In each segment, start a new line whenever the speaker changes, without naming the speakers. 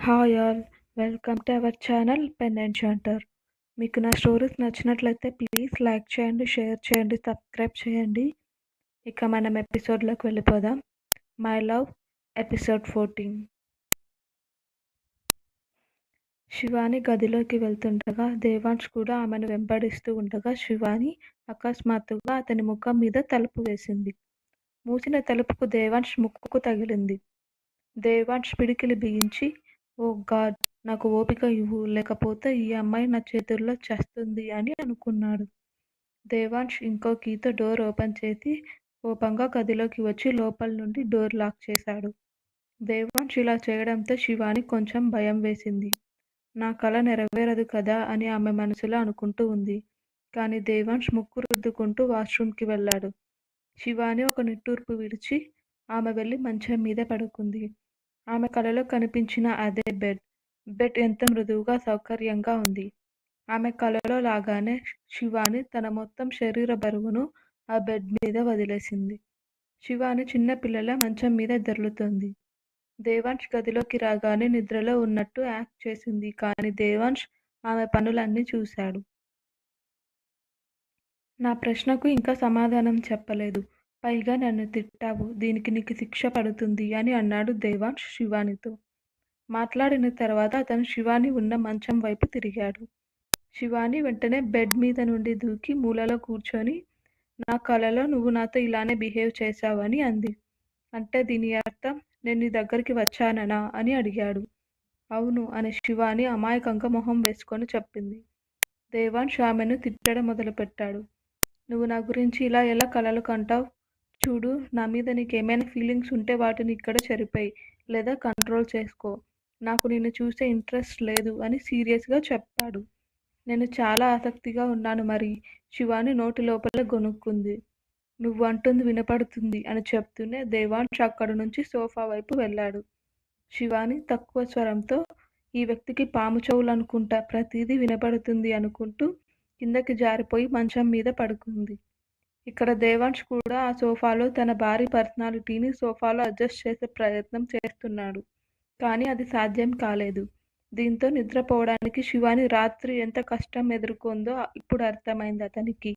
Hi all! Welcome to our channel pen enchanter. మీకు నా stories నచ్చినట్లయితే ప్లీజ్ లైక్ చేయండి, షేర్ చేయండి, సబ్స్క్రైబ్ చేయండి. ఇక మనం ఎపిసోడ్లోకి వెళ్ళిపోదాం. My love episode 14. శివాని గదిలోకి వెళ్తుండగా దేవాంశ్ కూడా ఆమెను వెంబడిస్తూ ఉండగా శివాని అకస్మాత్తుగా అతని ముఖం మీద తలుపు వేసింది. మూసిన తలుపుకు దేవాంశ్ ముక్కుకు తగిలింది. దేవాంశ్ పిడికిలి బిగించి, ఓ గాడ్, నాకు ఓపిక ఇవ్వు, లేకపోతే ఈ అమ్మాయి నా చేతుల్లో చస్తుంది అని అనుకున్నాడు. దేవాంశ్ ఇంకో కీతో డోర్ ఓపెన్ చేసి కోపంగా గదిలోకి వచ్చి లోపల నుండి డోర్ లాక్ చేశాడు. దేవాంశ్ ఇలా చేయడంతో శివాని కొంచెం భయం వేసింది. నా కల నెరవేరదు కదా అని ఆమె మనసులో అనుకుంటూ ఉంది. కానీ దేవాంశ్ ముక్కు రుద్దుకుంటూ వాష్రూమ్కి వెళ్ళాడు. శివాని ఒక నిట్టూర్పు విడిచి ఆమె వెళ్ళి మంచం మీద పడుకుంది. ఆమె కలలో కనిపించిన అదే బెడ్ ఎంత మృదువుగా సౌకర్యంగా ఉంది. ఆమె కలలో లాగానే శివాని తన మొత్తం శరీర బరువును ఆ బెడ్ మీద వదిలేసింది. శివాని చిన్న పిల్లల మంచం మీద దొర్లుతోంది. దేవాంశ్ గదిలోకి రాగానే నిద్రలో ఉన్నట్టు యాక్ట్ చేసింది. కానీ దేవాంశ్ ఆమె పనులన్నీ చూశాడు. నా ప్రశ్నకు ఇంకా సమాధానం చెప్పలేదు. పైగా నన్ను తిట్టావు, దీనికి నీకు శిక్ష పడుతుంది అని అన్నాడు దేవాంశ్ శివానితో. మాట్లాడిన తర్వాత అతను శివాని ఉన్న మంచం వైపు తిరిగాడు. శివాని వెంటనే బెడ్ మీద నుండి దూకి మూలలో కూర్చొని, నా కలలో నువ్వు నాతో ఇలానే బిహేవ్ చేశావని అంది. అంటే దీని అర్థం నేను నీ దగ్గరికి వచ్చాననా అని అడిగాడు. అవును అని శివాని అమాయకంగా మొహం వేసుకొని చెప్పింది. దేవాంశ్ ఆమెను తిట్టడం మొదలుపెట్టాడు. నువ్వు నా గురించి ఇలా ఎలా కలలు కంటావు? చూడు, నా మీద నీకేమైనా ఫీలింగ్స్ ఉంటే వాటిని ఇక్కడ చెరిపేయ్, లేదా కంట్రోల్ చేసుకో. నాకు నిన్ను చూసే ఇంట్రెస్ట్ లేదు అని సీరియస్గా చెప్పాడు. నేను చాలా ఆసక్తిగా ఉన్నాను మరి. శివాని నోటి లోపల గొనుక్కుంది. నువ్వు అంటుంది వినపడుతుంది అని చెప్తూనే దేవాంశ్ అక్కడి నుంచి సోఫా వైపు వెళ్ళాడు. శివాని తక్కువ స్వరంతో, ఈ వ్యక్తికి పాము చెవులనుకుంటా, ప్రతిదీ వినపడుతుంది అనుకుంటూ కిందకి జారిపోయి మంచం మీద పడుకుంది. ఇక్కడ దేవాంశ్ కూడా ఆ సోఫాలో తన భారీ పర్సనాలిటీని సోఫాలో అడ్జస్ట్ చేసే ప్రయత్నం చేస్తున్నాడు. కానీ అది సాధ్యం కాలేదు. దీంతో నిద్రపోవడానికి శివాని రాత్రి ఎంత కష్టం ఎదుర్కొందో ఇప్పుడు అర్థమైంది అతనికి.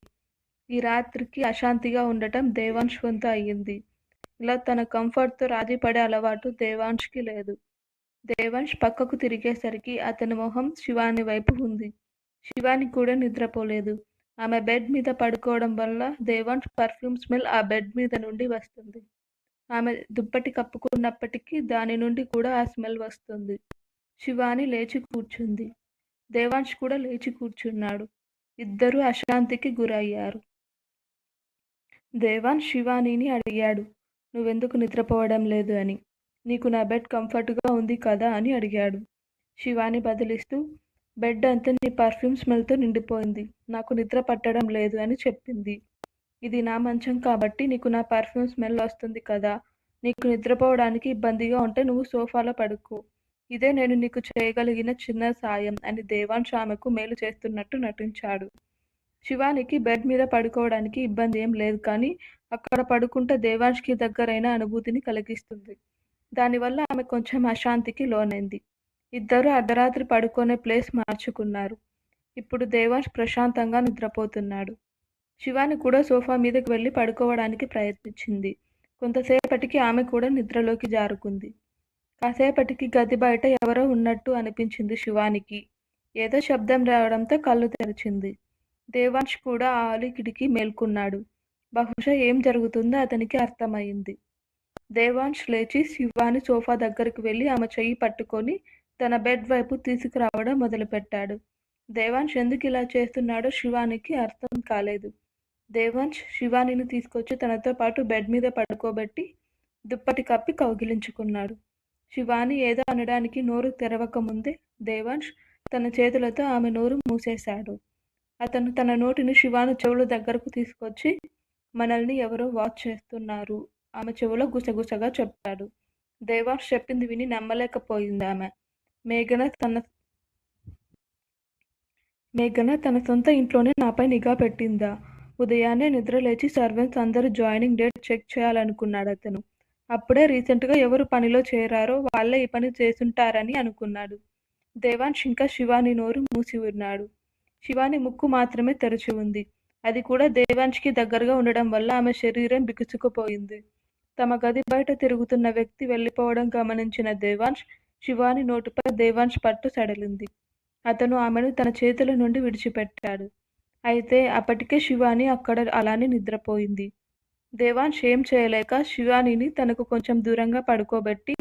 ఈ రాత్రికి అశాంతిగా ఉండటం దేవాంశ్ వంతు అయ్యింది. ఇలా తన కంఫర్ట్తో రాజీ పడే అలవాటు దేవాంశ్కి లేదు. దేవాంశ్ పక్కకు తిరిగేసరికి అతని మొహం శివాని వైపు ఉంది. శివాని కూడా నిద్రపోలేదు. ఆమె బెడ్ మీద పడుకోవడం వల్ల దేవాంశ్ పర్ఫ్యూమ్ స్మెల్ ఆ బెడ్ మీద నుండి వస్తుంది. ఆమె దుప్పటి కప్పుకున్నప్పటికీ దాని నుండి కూడా ఆ స్మెల్ వస్తుంది. శివాని లేచి కూర్చుంది. దేవాంశ్ కూడా లేచి కూర్చున్నాడు. ఇద్దరూ అశాంతికి గురయ్యారు. దేవాంశ్ శివానీని అడిగాడు, నువ్వెందుకు నిద్రపోవడం లేదు అని. నీకు నా బెడ్ కంఫర్ట్గా ఉంది కదా అని అడిగాడు. శివాని బదిలిస్తూ, బెడ్ అంతా నీ పర్ఫ్యూమ్ స్మెల్తో నిండిపోయింది, నాకు నిద్ర పట్టడం లేదు అని చెప్పింది. ఇది నా మంచం కాబట్టి నీకు నా పర్ఫ్యూమ్ స్మెల్ వస్తుంది కదా. నీకు నిద్రపోవడానికి ఇబ్బందిగా ఉంటే నువ్వు సోఫాలో పడుకో. ఇదే నేను నీకు చేయగలిగిన చిన్న సాయం అని దేవాంశ్ ఆమెకు మేలు చేస్తున్నట్టు నటించాడు. శివానికి బెడ్ మీద పడుకోవడానికి ఇబ్బంది ఏం లేదు, కానీ అక్కడ పడుకుంటే దేవాంశ్కి దగ్గరైన అనుభూతిని కలిగిస్తుంది. దానివల్ల ఆమె కొంచెం అశాంతికి లోనైంది. ఇద్దరూ అర్ధరాత్రి పడుకునే ప్లేస్ మార్చుకున్నారు. ఇప్పుడు దేవాంశ్ ప్రశాంతంగా నిద్రపోతున్నాడు. శివాని కూడా సోఫా మీదకి వెళ్ళి పడుకోవడానికి ప్రయత్నించింది. కొంతసేపటికి ఆమె కూడా నిద్రలోకి జారుకుంది. కాసేపటికి గది బయట ఎవరో ఉన్నట్టు అనిపించింది శివానికి. ఏదో శబ్దం రావడంతో కళ్ళు తెరిచింది. దేవాంశ్ కూడా ఆ అలికిడికి మేల్కొన్నాడు. బహుశా ఏం జరుగుతుందో అతనికి అర్థమైంది. దేవాంశ్ లేచి శివాని సోఫా దగ్గరికి వెళ్ళి ఆమె చెయ్యి పట్టుకొని తన బెడ్ వైపు తీసుకురావడం మొదలుపెట్టాడు. దేవాంశ్ ఎందుకు ఇలా చేస్తున్నాడో శివానికి అర్థం కాలేదు. దేవాంశ్ శివానిని తీసుకొచ్చి తనతో పాటు బెడ్ మీద పడుకోబెట్టి దుప్పటి కప్పి కౌగిలించుకున్నాడు. శివాని ఏదో అనడానికి నోరు తెరవక ముందే దేవాంశ్ తన చేతులతో ఆమె నోరు మూసేశాడు. అతను తన నోటిని శివాని చెవుల దగ్గరకు తీసుకొచ్చి, మనల్ని ఎవరో వాచ్ చేస్తున్నారు, ఆమె చెవులో గుసగుసగా చెప్పాడు. దేవాంశ్ చెప్పింది విని నమ్మలేకపోయింది ఆమె. మేఘన తన సొంత ఇంట్లోనే నాపై నిఘా పెట్టిందా? ఉదయాన్నే నిద్ర లేచి సర్వెంట్స్ అందరూ జాయినింగ్ డేట్ చెక్ చేయాలనుకున్నాడు అతను. అప్పుడే రీసెంట్‌గా ఎవరు పనిలో చేరారో వాళ్ళే ఈ పని చేసుంటారని అనుకున్నాడు. దేవాన్ష్ ఇంకా శివాని నోరు మూసి ఉన్నాడు. శివాని ముక్కు మాత్రమే తెరిచి ఉంది. అది కూడా దేవాన్ష్‌కి దగ్గరగా ఉండడం వల్ల ఆమె శరీరం బిగుసుకుపోయింది. తమ గది బయట తిరుగుతున్న వ్యక్తి వెళ్ళిపోవడం గమనించిన దేవాన్ష్, శివాని నోటిపై దేవాన్ష్ పట్టు సడలింది. అతను ఆమెను తన చేతుల నుండి విడిచిపెట్టాడు. అయితే అప్పటికే శివాని అక్కడ అలానే నిద్రపోయింది. దేవాన్ష్ ఏం చేయలేక శివానీని తనకు కొంచెం దూరంగా పడుకోబెట్టి,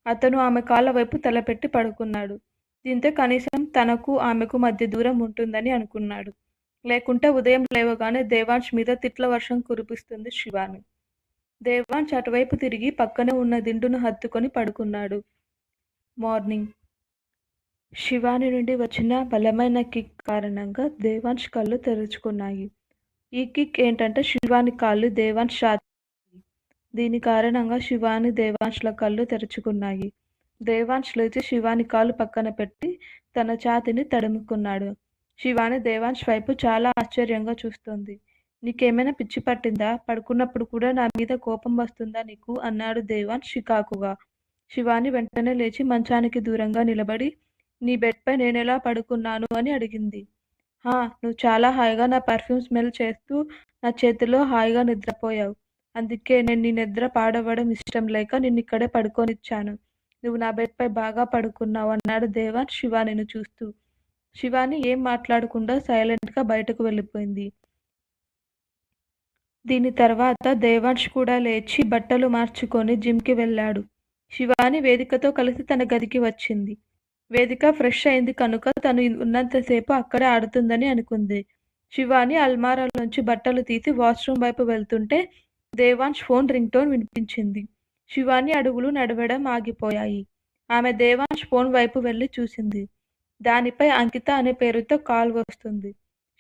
అతను ఆమె కాళ్ళ వైపు తలపెట్టి పడుకున్నాడు. దీంతో కనీసం తనకు ఆమెకు మధ్య దూరం ఉంటుందని అనుకున్నాడు. లేకుంటే ఉదయం లేవగానే దేవాన్ష్ మీద తిట్ల వర్షం కురిపిస్తుంది శివాని. దేవాన్ష్ అటువైపు తిరిగి పక్కనే ఉన్న దిండును హత్తుకొని పడుకున్నాడు. మార్నింగ్ శివాని నుండి వచ్చిన బలమైన కిక్ కారణంగా దేవాన్ష్ కళ్ళు తెరుచుకున్నాయి. ఈ కిక్ ఏంటంటే శివాని కాళ్ళు దేవాన్ష్ ఛాతీ. దీని కారణంగా శివాని దేవాన్ష్ల కళ్ళు తెరుచుకున్నాయి. దేవాన్ష్ లేచి శివాని కాలు పక్కన పెట్టి తన ఛాతీని తడుముకున్నాడు. శివాని దేవాన్ష్ వైపు చాలా ఆశ్చర్యంగా చూస్తోంది. నీకేమైనా పిచ్చి పట్టిందా? పడుకున్నప్పుడు కూడా నా మీద కోపం వస్తుందా నీకు? అన్నాడు దేవాన్ష్ చికాకుగా. శివాని వెంటనే లేచి మంచానికి దూరంగా నిలబడి, నీ బెడ్పై నేనెలా పడుకున్నాను అని అడిగింది. హా, నువ్వు చాలా హాయిగా నా పర్ఫ్యూమ్ స్మెల్ చేస్తూ నా చేతిలో హాయిగా నిద్రపోయావు. అందుకే నేను నీ నిద్ర పాడవడం ఇష్టం లేక నిన్నిక్కడే పడుకోనిచ్చాను. నువ్వు నా బెడ్పై బాగా పడుకున్నావు అన్నాడు దేవాన్ష్ శివానిని చూస్తూ. శివాని ఏం మాట్లాడకుండా సైలెంట్గా బయటకు వెళ్ళిపోయింది. దీని తర్వాత దేవాన్ష్ కూడా లేచి బట్టలు మార్చుకొని జిమ్కి వెళ్ళాడు. శివాని వేదికతో కలిసి తన గదికి వచ్చింది. వేదిక ఫ్రెష్ అయింది కనుక తను ఉన్నంతసేపు అక్కడే ఆడుతుందని అనుకుంది. శివాని అల్మారాలోంచి బట్టలు తీసి వాష్రూమ్ వైపు వెళ్తుంటే దేవాన్ష్ ఫోన్ రింగ్ టోన్ వినిపించింది. శివాని అడుగులు నడవడం ఆగిపోయాయి. ఆమె దేవాన్ష్ ఫోన్ వైపు వెళ్ళి చూసింది. దానిపై అంకిత అనే పేరుతో కాల్ వస్తుంది.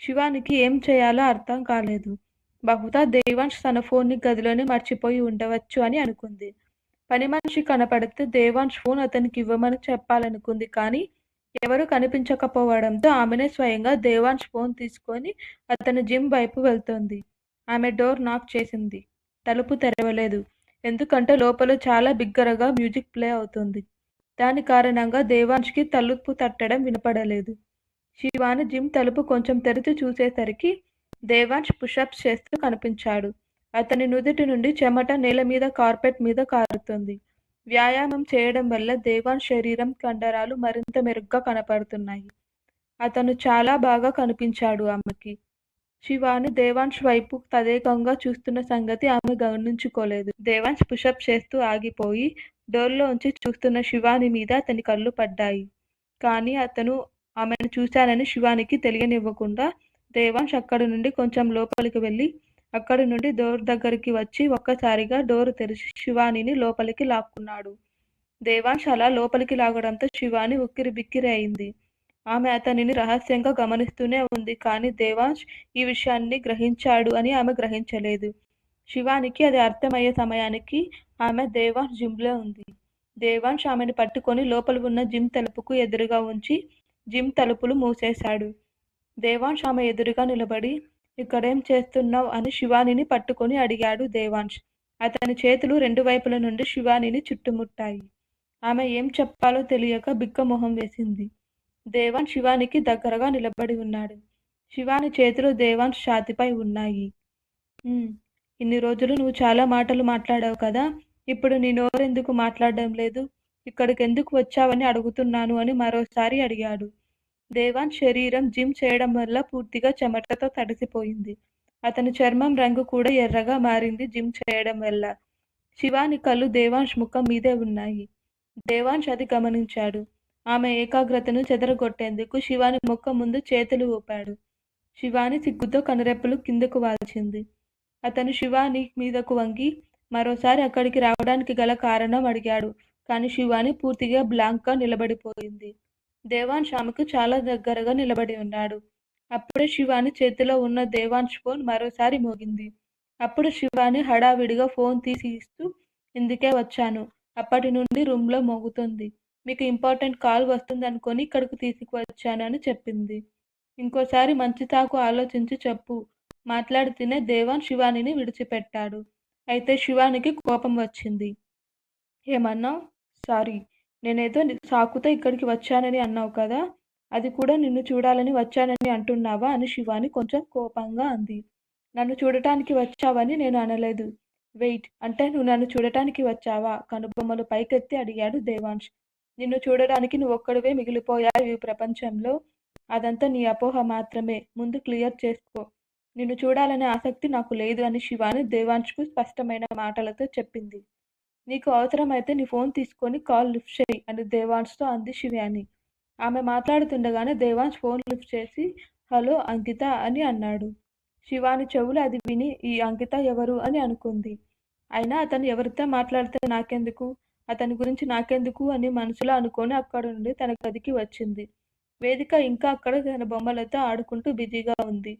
శివానికి ఏం చేయాలో అర్థం కాలేదు. బహుశా దేవాన్ష్ తన ఫోన్ని గదిలోనే మర్చిపోయి ఉండవచ్చు అని అనుకుంది. పని మనిషి కనపడితే దేవాన్ష్ ఫోన్ అతనికి ఇవ్వమని చెప్పాలనుకుంది. కానీ ఎవరూ కనిపించకపోవడంతో ఆమెనే స్వయంగా దేవాన్ష్ ఫోన్ తీసుకొని అతని జిమ్ వైపు వెళ్తోంది. ఆమె డోర్ నాక్ చేసింది. తలుపు తెరవలేదు. ఎందుకంటే లోపల చాలా బిగ్గరగా మ్యూజిక్ ప్లే అవుతుంది. దాని కారణంగా దేవాన్ష్కి తలుపు తట్టడం వినపడలేదు. శివాని జిమ్ తలుపు కొంచెం తెరిచి చూసేసరికి దేవాన్ష్ పుషప్స్ చేస్తూ కనిపించాడు. అతని నుదుటి నుండి చెమట నేల మీద కార్పెట్ మీద కారుతుంది. వ్యాయామం చేయడం వల్ల దేవాన్ష్ శరీరం కండరాలు మరింత మెరుగ్గా కనపడుతున్నాయి. అతను చాలా బాగా కనిపించాడు ఆమెకి. శివాని దేవాన్ష్ వైపు తదేకంగా చూస్తున్న సంగతి ఆమె గమనించుకోలేదు. దేవాన్ష్ పుషప్ చేస్తూ ఆగిపోయి డోర్లోంచి చూస్తున్న శివాని మీద అతని కళ్ళు పడ్డాయి. కానీ అతను ఆమెను చూశానని శివానికి తెలియనివ్వకుండా దేవాన్ష్ అక్కడి నుండి కొంచెం లోపలికి వెళ్ళి అక్కడి నుండి డోర్ దగ్గరికి వచ్చి ఒక్కసారిగా డోరు తెరిచి శివానిని లోపలికి లాక్కున్నాడు. దేవాన్ష్ అలా లోపలికి లాగడంతో శివాని ఉక్కిరిబిక్కిరి అయింది. ఆమె అతనిని రహస్యంగా గమనిస్తూనే ఉంది. కానీ దేవాన్ష్ ఈ విషయాన్ని గ్రహించాడు అని ఆమె గ్రహించలేదు. శివానికి అది అర్థమయ్యే సమయానికి ఆమె దేవాన్ష్ జిమ్లో ఉంది. దేవాన్ష్ ఆమెను పట్టుకొని లోపల ఉన్న జిమ్ తలుపుకు ఎదురుగా ఉంచి జిమ్ తలుపులు మూసేశాడు. దేవాన్ష్ ఆమె ఎదురుగా నిలబడి, ఇక్కడేం చేస్తున్నావ్ అని శివానిని పట్టుకొని అడిగాడు దేవాన్ష్. అతని చేతులు రెండు వైపుల నుండి శివానిని చుట్టుముట్టాయి. ఆమె ఏం చెప్పాలో తెలియక బిక్కమొహం వేసింది. దేవాన్ష్ శివానికి దగ్గరగా నిలబడి ఉన్నాడు. శివాని చేతులు దేవాన్ష్ ఛాతీపై ఉన్నాయి. ఇన్ని రోజులు నువ్వు చాలా మాటలు మాట్లాడావు కదా, ఇప్పుడు నీ నోరెందుకు మాట్లాడడం లేదు? ఇక్కడికెందుకు వచ్చావని అడుగుతున్నాను అని మరోసారి అడిగాడు. దేవాన్ష్ శరీరం జిమ్ చేయడం వల్ల పూర్తిగా చెమటతో తడిసిపోయింది. అతని చర్మం రంగు కూడా ఎర్రగా మారింది జిమ్ చేయడం వల్ల. శివాని కళ్ళు దేవాన్ష్ ముఖం మీదే ఉన్నాయి. దేవాన్ష్ అది గమనించాడు. ఆమె ఏకాగ్రతను చెదరగొట్టేందుకు శివాని ముఖం ముందు చేతులు ఊపాడు. శివాని సిగ్గుతో కనురెప్పలు కిందకు వాల్చింది. అతను శివాని మీదకు వంగి మరోసారి అక్కడికి రావడానికి గల కారణం అడిగాడు. కానీ శివాని పూర్తిగా బ్లాంక్గా నిలబడిపోయింది. దేవాన్ష్ ఆమెకు చాలా దగ్గరగా నిలబడి ఉన్నాడు. అప్పుడే శివాని చేతిలో ఉన్న దేవాన్ష్ ఫోన్ మరోసారి మోగింది. అప్పుడు శివాని హడావిడిగా ఫోన్ తీసి ఇస్తూ, ఇందుకే వచ్చాను. అప్పటి నుండి రూమ్లో మోగుతుంది. మీకు ఇంపార్టెంట్ కాల్ వస్తుందనుకొని ఇక్కడికి తీసుకువచ్చాను అని చెప్పింది. ఇంకోసారి మంచి తాకు ఆలోచించి చెప్పు. మాట్లాడుతూనే దేవాన్ష్ శివానిని విడిచిపెట్టాడు. అయితే శివానికి కోపం వచ్చింది. ఏమన్నావు? సారీ. నేనేదో సాకుతో ఇక్కడికి వచ్చానని అన్నావు కదా! అది కూడా నిన్ను చూడాలని వచ్చానని అంటున్నావా? అని శివాని కొంచెం కోపంగా అంది. నన్ను చూడటానికి వచ్చావని నేను అనలేదు. వెయిట్, అంటే నువ్వు నన్ను చూడటానికి వచ్చావా? కనుబొమ్మలు పైకెత్తి అడిగాడు దేవాంష్. నిన్ను చూడడానికి నువ్వొక్కడివే మిగిలిపోయావు ఈ ప్రపంచంలో. అదంతా నీ అపోహ మాత్రమే. ముందు క్లియర్ చేసుకో. నిన్ను చూడాలనే ఆసక్తి నాకు లేదు అని శివాని దేవాంష్కు స్పష్టమైన మాటలతో చెప్పింది. నీకు అవసరమైతే నీ ఫోన్ తీసుకొని కాల్ లిఫ్ట్ చేయి అని దేవాన్ష్తో అంది శివాని. ఆమె మాట్లాడుతుండగానే దేవాన్ష్ ఫోన్ లిఫ్ట్ చేసి హలో అంకిత అని అన్నాడు. శివాని చెవులు అది విని ఈ అంకిత ఎవరు అని అనుకుంది. అయినా అతను ఎవరితో మాట్లాడితే నాకెందుకు, అతని గురించి నాకెందుకు అని మనసులో అనుకొని అక్కడ నుండి తన గదికి వచ్చింది. వేదిక ఇంకా అక్కడ తన బొమ్మలతో ఆడుకుంటూ బిజీగా ఉంది.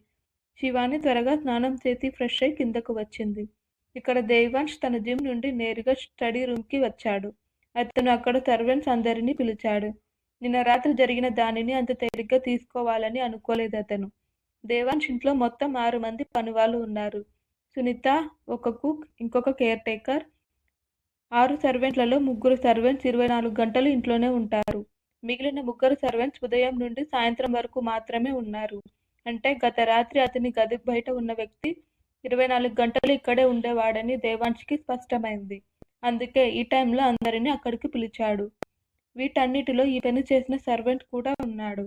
శివాని త్వరగా స్నానం చేసి ఫ్రెష్ అయి కిందకు వచ్చింది. ఇక్కడ దేవాంష్ తన జిమ్ నుండి నేరుగా స్టడీ రూమ్కి వచ్చాడు. అతను అక్కడ సర్వెంట్స్ అందరినీ పిలిచాడు. నిన్న రాత్రి జరిగిన దానిని అంత తేలిగ్గా తీసుకోవాలని అనుకోలేదు అతను. దేవాంష్ ఇంట్లో మొత్తం 6 మంది పనివాళ్ళు ఉన్నారు. సునీత, ఒక కుక్, ఇంకొక కేర్ టేకర్. 6 సర్వెంట్లలో 3 సర్వెంట్స్ 24 గంటలు ఇంట్లోనే ఉంటారు. మిగిలిన 3 సర్వెంట్స్ ఉదయం నుండి సాయంత్రం వరకు మాత్రమే ఉన్నారు. అంటే గత రాత్రి అతని గది బయట ఉన్న వ్యక్తి 24 గంటలు ఇక్కడే ఉండేవాడని దేవాంష్కి స్పష్టమైంది. అందుకే ఈ టైంలో అందరినీ అక్కడికి పిలిచాడు. వీటన్నిటిలో ఈ పని చేసిన సర్వెంట్ కూడా ఉన్నాడు.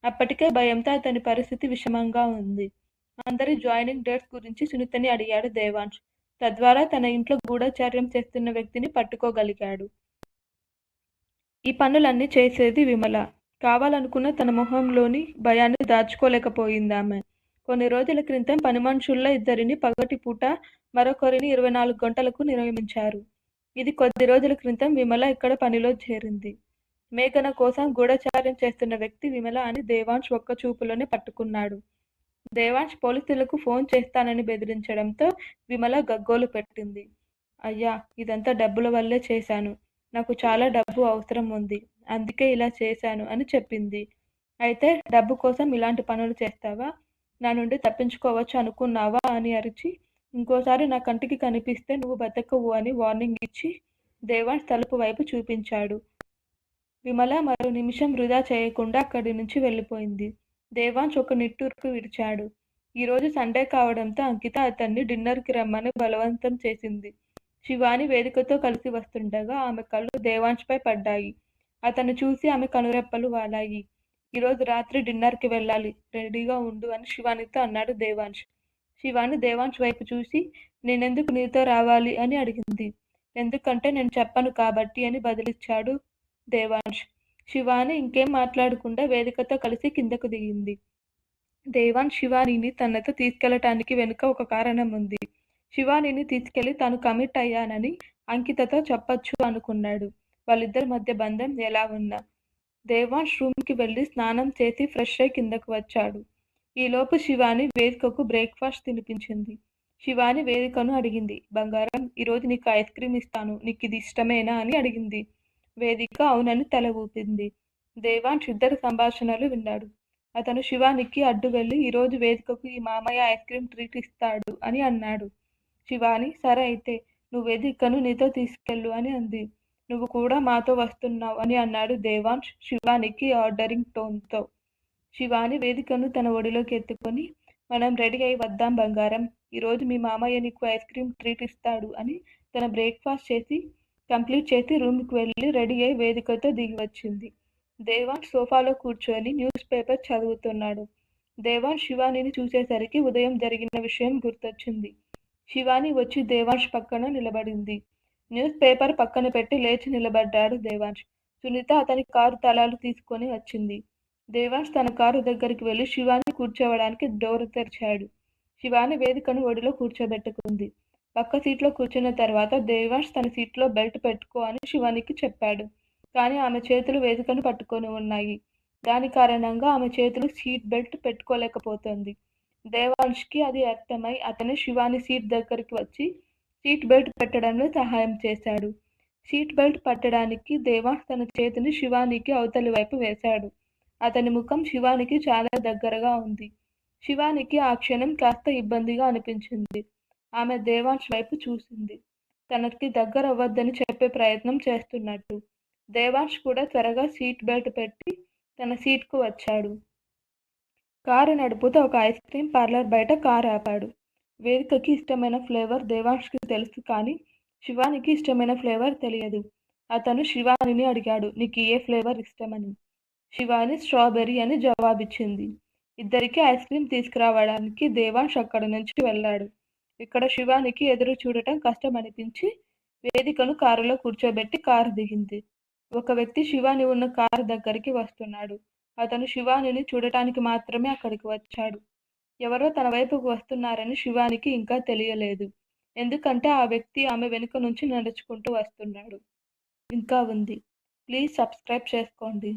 అప్పటికే భయంతో అతని పరిస్థితి విషమంగా ఉంది. అందరి జాయినింగ్ డేట్స్ గురించి సునీతని అడిగాడు దేవాంష్. తద్వారా తన ఇంట్లో గూఢచార్యం చేస్తున్న వ్యక్తిని పట్టుకోగలిగాడు. ఈ పనులన్నీ చేసేది విమల. కావాలనుకున్న తన మొహంలోని భయాన్ని దాచుకోలేకపోయిందామె. కొన్ని రోజుల క్రితం పని మనుషుల్లో 2 పగటిపూట, మరొకరిని 24 గంటలకు నియమించారు. ఇది కొద్ది రోజుల క్రితం విమల ఇక్కడ పనిలో చేరింది. మేఘన కోసం గూఢచార్యం చేస్తున్న వ్యక్తి విమల అని దేవాంష్ ఒక్క చూపులోనే పట్టుకున్నాడు. దేవాంష్ పోలీసులకు ఫోన్ చేస్తానని బెదిరించడంతో విమల గగ్గోలు పెట్టింది. అయ్యా, ఇదంతా డబ్బుల వల్లే చేశాను. నాకు చాలా డబ్బు అవసరం ఉంది. అందుకే ఇలా చేశాను అని చెప్పింది. అయితే డబ్బు కోసం ఇలాంటి పనులు చేస్తావా? నా నుండి తప్పించుకోవచ్చు అనుకున్నావా అని అరిచి, ఇంకోసారి నా కంటికి కనిపిస్తే నువ్వు బతకవు అని వార్నింగ్ ఇచ్చి దేవాంష్ తలుపు వైపు చూపించాడు. విమల మరో నిమిషం వృధా చేయకుండా అక్కడి నుంచి వెళ్ళిపోయింది. దేవాంష్ ఒక నిట్టూర్పు విడిచాడు. ఈరోజు సండే కావడంతో అంకిత అతన్ని డిన్నర్కి రమ్మని బలవంతం చేసింది. శివాని వేదికతో కలిసి వస్తుండగా ఆమె కళ్ళు దేవాంష్పై పడ్డాయి. అతను చూసి ఆమె కనురెప్పలు వాలాయి. ఈరోజు రాత్రి డిన్నర్కి వెళ్ళాలి, రెడీగా ఉండు అని శివానితో అన్నాడు దేవాంష్. శివాని దేవాంష్ వైపు చూసి నేనెందుకు నీతో రావాలి అని అడిగింది. ఎందుకంటే నేను చెప్పను కాబట్టి అని బదిలిచ్చాడు దేవాంష్. శివాని ఇంకేం మాట్లాడకుండా వేదికతో కలిసి కిందకు దిగింది. దేవాంష్ శివానీని తనతో తీసుకెళ్లటానికి వెనుక ఒక కారణం ఉంది. శివానీని తీసుకెళ్లి తాను కమిట్ అయ్యానని అంకితతో చెప్పొచ్చు అనుకున్నాడు. వాళ్ళిద్దరి మధ్య బంధం ఎలా ఉన్నా. దేవాంష్ రూమ్కి వెళ్ళి స్నానం చేసి ఫ్రెష్ అయి కిందకు వచ్చాడు. ఈలోపు శివాని వేదికకు బ్రేక్ఫాస్ట్ తినిపించింది. శివాని వేదికను అడిగింది. బంగారం, ఈరోజు నీకు ఐస్ క్రీమ్ ఇస్తాను, నీకు ఇది ఇష్టమేనా అని అడిగింది. వేదిక అవునని తల ఊపింది. దేవాంష్ ఇద్దరి సంభాషణలు విన్నాడు. అతను శివానికి అడ్డు వెళ్ళి ఈరోజు వేదికకు ఈ మామయ్య ఐస్ క్రీమ్ ట్రీట్ ఇస్తాడు అని అన్నాడు. శివాని సరే అయితే నువ్వు వేదికను నీతో తీసుకెళ్ళు అని అంది. నువ్వు కూడా మాతో వస్తున్నావు అని అన్నాడు దేవాంష్ శివానికి ఆర్డరింగ్ టోన్తో. శివాని వేదికను తన ఒడిలోకి ఎత్తుకొని మనం రెడీ అయి వద్దాం బంగారం, ఈరోజు మీ మామయ్య నీకు ఐస్ క్రీమ్ ట్రీట్ ఇస్తాడు అని తన బ్రేక్ఫాస్ట్ కంప్లీట్ చేసి రూమ్కి వెళ్ళి రెడీ అయి వేదికతో దిగి వచ్చింది. దేవాంష్ సోఫాలో కూర్చొని న్యూస్ పేపర్ చదువుతున్నాడు. దేవాంష్ శివానిని చూసేసరికి ఉదయం జరిగిన విషయం గుర్తొచ్చింది. శివాని వచ్చి దేవాంష్ పక్కన నిలబడింది. న్యూస్ పేపర్ పక్కన పెట్టి లేచి నిలబడ్డాడు దేవాంష్. సునీత అతని కారు తాళాలు తీసుకొని వచ్చింది. దేవాంష్ తన కారు దగ్గరికి వెళ్ళి శివాని కూర్చోవడానికి డోర్ తెరిచాడు. శివాని వేదికను ఒడిలో కూర్చోబెట్టుకుంది. పక్క సీట్లో కూర్చున్న తర్వాత దేవాంష్ తన సీట్లో బెల్ట్ పెట్టుకో అని శివానికి చెప్పాడు. కానీ ఆమె చేతులు వేదికను పట్టుకొని ఉన్నాయి. దాని కారణంగా ఆమె చేతులు సీట్ బెల్ట్ పెట్టుకోలేకపోతుంది. దేవాంష్కి అది అర్థమై అతను శివాని సీట్ దగ్గరికి వచ్చి సీట్ బెల్ట్ పెట్టడంలో సహాయం చేశాడు. సీట్ బెల్ట్ పట్టడానికి దేవాంష్ తన చేతిని శివానికి అవతలి వైపు వేశాడు. అతని ముఖం శివానికి చాలా దగ్గరగా ఉంది. శివానికి ఆ క్షణం కాస్త ఇబ్బందిగా అనిపించింది. ఆమె దేవాంష్ వైపు చూసింది. తనకి దగ్గరవ్వద్దని చెప్పే ప్రయత్నం చేస్తున్నట్టు. దేవాంష్ కూడా త్వరగా సీట్ బెల్ట్ పెట్టి తన సీట్‌కు వచ్చాడు. కారు నడుపుతూ ఒక ఐస్ క్రీం పార్లర్ బయట కారు ఆపాడు. వేదికకి ఇష్టమైన ఫ్లేవర్ దేవాంష్‌కి తెలుసు కానీ శివానికి ఇష్టమైన ఫ్లేవర్ తెలియదు. అతను శివానిని అడిగాడు, నీకు ఏ ఫ్లేవర్ ఇష్టమని. శివాని స్ట్రాబెర్రీ అని జవాబిచ్చింది. ఇద్దరికీ ఐస్ క్రీం తీసుకురావడానికి దేవాంష్ అక్కడి నుంచి వెళ్ళాడు. ఇక్కడ శివానికి ఎదురు చూడటం కష్టమనిపించి వేదికను కారులో కూర్చోబెట్టి కారు దిగింది. ఒక వ్యక్తి శివాని ఉన్న కారు దగ్గరికి వస్తున్నాడు. అతను శివానిని చూడటానికి మాత్రమే అక్కడికి వచ్చాడు. ఎవరో తన వైపుకు వస్తున్నారని శివానికి ఇంకా తెలియలేదు. ఎందుకంటే ఆ వ్యక్తి ఆమె వెనుక నుంచి నడుచుకుంటూ వస్తున్నాడు. ఇంకా ఉంది. ప్లీజ్ సబ్స్క్రైబ్ చేసుకోండి.